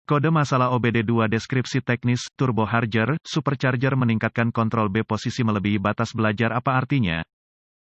Kode masalah OBD2 deskripsi teknis, turbo charger, supercharger meningkatkan kontrol B posisi melebihi batas belajar apa artinya?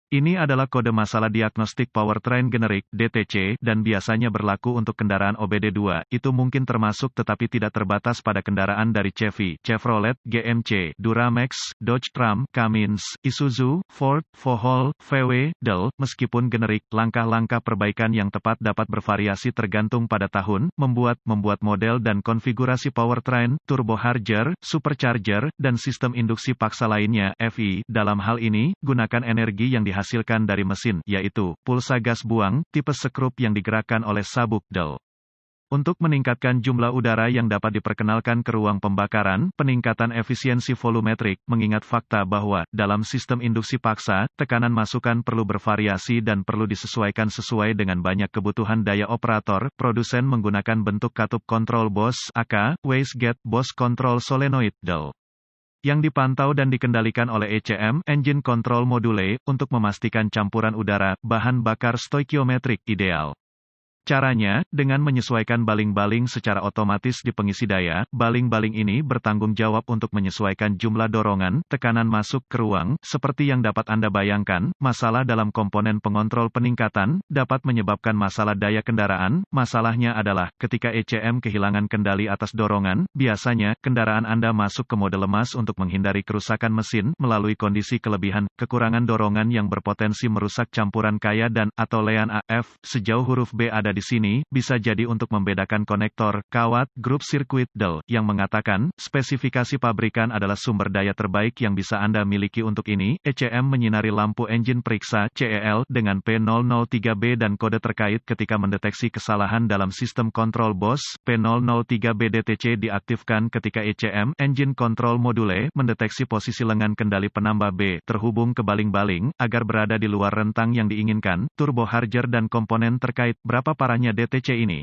Ini adalah kode masalah diagnostik powertrain generik (DTC) dan biasanya berlaku untuk kendaraan OBD2. Itu mungkin termasuk tetapi tidak terbatas pada kendaraan dari Chevy, Chevrolet, GMC, Duramax, Dodge Ram, Cummins, Isuzu, Ford, Ford, VW, Dell. Meskipun generik, langkah-langkah perbaikan yang tepat dapat bervariasi tergantung pada tahun, membuat model dan konfigurasi powertrain, turbo charger, supercharger, dan sistem induksi paksa lainnya (FI). Dalam hal ini, gunakan energi yang dihasilkan dari mesin, yaitu pulsa gas buang, tipe sekrup yang digerakkan oleh sabuk Dell. Untuk meningkatkan jumlah udara yang dapat diperkenalkan ke ruang pembakaran, peningkatan efisiensi volumetrik, mengingat fakta bahwa, dalam sistem induksi paksa, tekanan masukan perlu bervariasi dan perlu disesuaikan sesuai dengan banyak kebutuhan daya operator, produsen menggunakan bentuk katup kontrol Bose AK, wastegate Bose Control Solenoid Dell, yang dipantau dan dikendalikan oleh ECM, Engine Control Module, untuk memastikan campuran udara, bahan bakar stoikiometrik, ideal. Caranya, dengan menyesuaikan baling-baling secara otomatis di pengisi daya, baling-baling ini bertanggung jawab untuk menyesuaikan jumlah dorongan, tekanan masuk ke ruang, seperti yang dapat Anda bayangkan, masalah dalam komponen pengontrol peningkatan, dapat menyebabkan masalah daya kendaraan. Masalahnya adalah, ketika ECM kehilangan kendali atas dorongan, biasanya, kendaraan Anda masuk ke mode lemas untuk menghindari kerusakan mesin, melalui kondisi kelebihan, kekurangan dorongan yang berpotensi merusak campuran kaya dan, atau lean AF, sejauh huruf B ada di sini, bisa jadi untuk membedakan konektor, kawat, grup sirkuit Dell, yang mengatakan, spesifikasi pabrikan adalah sumber daya terbaik yang bisa Anda miliki untuk ini. ECM menyinari lampu engine periksa, CEL, dengan P003B dan kode terkait ketika mendeteksi kesalahan dalam sistem kontrol Bose. P003B DTC diaktifkan ketika ECM, Engine Control Module, mendeteksi posisi lengan kendali penambah B, terhubung ke baling-baling, agar berada di luar rentang yang diinginkan. Turbo charger dan komponen terkait, berapa parahnya DTC ini?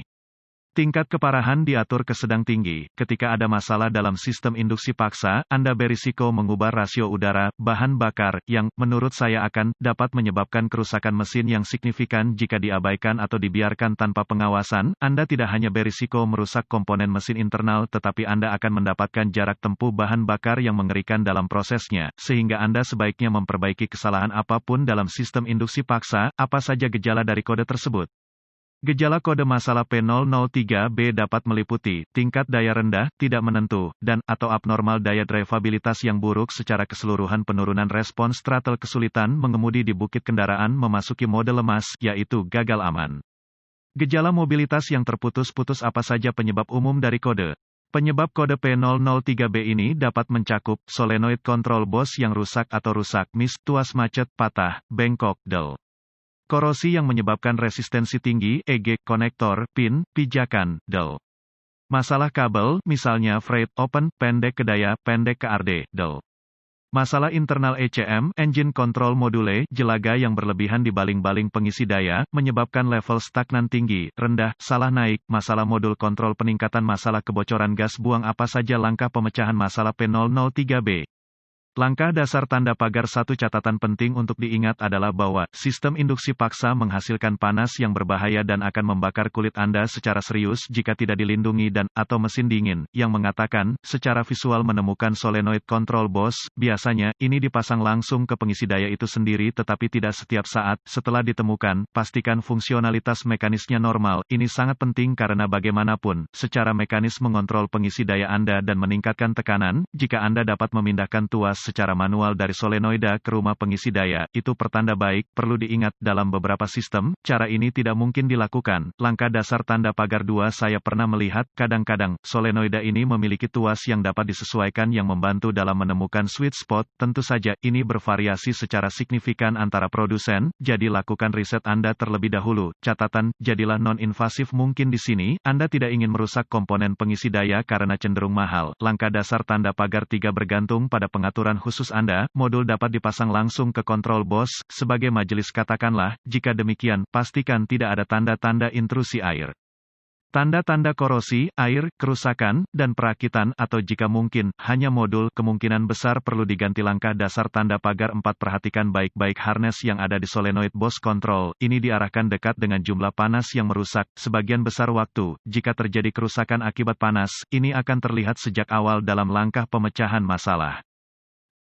Tingkat keparahan diatur ke sedang tinggi. Ketika ada masalah dalam sistem induksi paksa, Anda berisiko mengubah rasio udara, bahan bakar, yang, menurut saya dapat menyebabkan kerusakan mesin yang signifikan jika diabaikan atau dibiarkan tanpa pengawasan. Anda tidak hanya berisiko merusak komponen mesin internal tetapi Anda akan mendapatkan jarak tempuh bahan bakar yang mengerikan dalam prosesnya, sehingga Anda sebaiknya memperbaiki kesalahan apapun dalam sistem induksi paksa. Apa saja gejala dari kode tersebut? Gejala kode masalah P003B dapat meliputi, tingkat daya rendah, tidak menentu, dan, atau abnormal daya drivabilitas yang buruk secara keseluruhan, penurunan respons throttle, kesulitan mengemudi di bukit, kendaraan memasuki mode lemas, yaitu gagal aman. Gejala mobilitas yang terputus-putus. Apa saja penyebab umum dari kode? Penyebab kode P003B ini dapat mencakup, solenoid kontrol Bose yang rusak atau rusak, mis, tuas macet, patah, bengkok, Dell. Korosi yang menyebabkan resistensi tinggi, e.g., konektor, pin, pijakan, Dell. Masalah kabel, misalnya freight open, pendek ke daya, pendek ke RD, Dell. Masalah internal ECM, Engine Control Module, jelaga yang berlebihan di baling-baling pengisi daya, menyebabkan level stagnan tinggi, rendah, salah naik, masalah modul kontrol peningkatan, masalah kebocoran gas buang. Apa saja langkah pemecahan masalah P003B? Langkah dasar tanda pagar. Satu catatan penting untuk diingat adalah bahwa sistem induksi paksa menghasilkan panas yang berbahaya dan akan membakar kulit Anda secara serius jika tidak dilindungi dan atau mesin dingin, yang mengatakan, secara visual menemukan solenoid control Bose. Biasanya, ini dipasang langsung ke pengisi daya itu sendiri tetapi tidak setiap saat. Setelah ditemukan, pastikan fungsionalitas mekanisnya normal. Ini sangat penting karena bagaimanapun, secara mekanis mengontrol pengisi daya Anda dan meningkatkan tekanan. Jika Anda dapat memindahkan tuas secara manual dari solenoida ke rumah pengisi daya, itu pertanda baik. Perlu diingat, dalam beberapa sistem, cara ini tidak mungkin dilakukan. Langkah dasar tanda pagar 2. Saya pernah melihat, kadang-kadang, solenoida ini memiliki tuas yang dapat disesuaikan yang membantu dalam menemukan sweet spot. Tentu saja, ini bervariasi secara signifikan antara produsen, jadi lakukan riset Anda terlebih dahulu. Catatan, jadilah non-invasif mungkin di sini. Anda tidak ingin merusak komponen pengisi daya karena cenderung mahal. Langkah dasar tanda pagar 3. Bergantung pada pengaturan khusus Anda, modul dapat dipasang langsung ke kontrol Bose. Sebagai majelis katakanlah, jika demikian, pastikan tidak ada tanda-tanda intrusi air. Tanda-tanda korosi, air, kerusakan, dan perakitan atau jika mungkin, hanya modul, kemungkinan besar perlu diganti. Langkah dasar tanda pagar 4. Perhatikan baik-baik harness yang ada di solenoid Bose control, ini diarahkan dekat dengan jumlah panas yang merusak. Sebagian besar waktu, jika terjadi kerusakan akibat panas, ini akan terlihat sejak awal dalam langkah pemecahan masalah.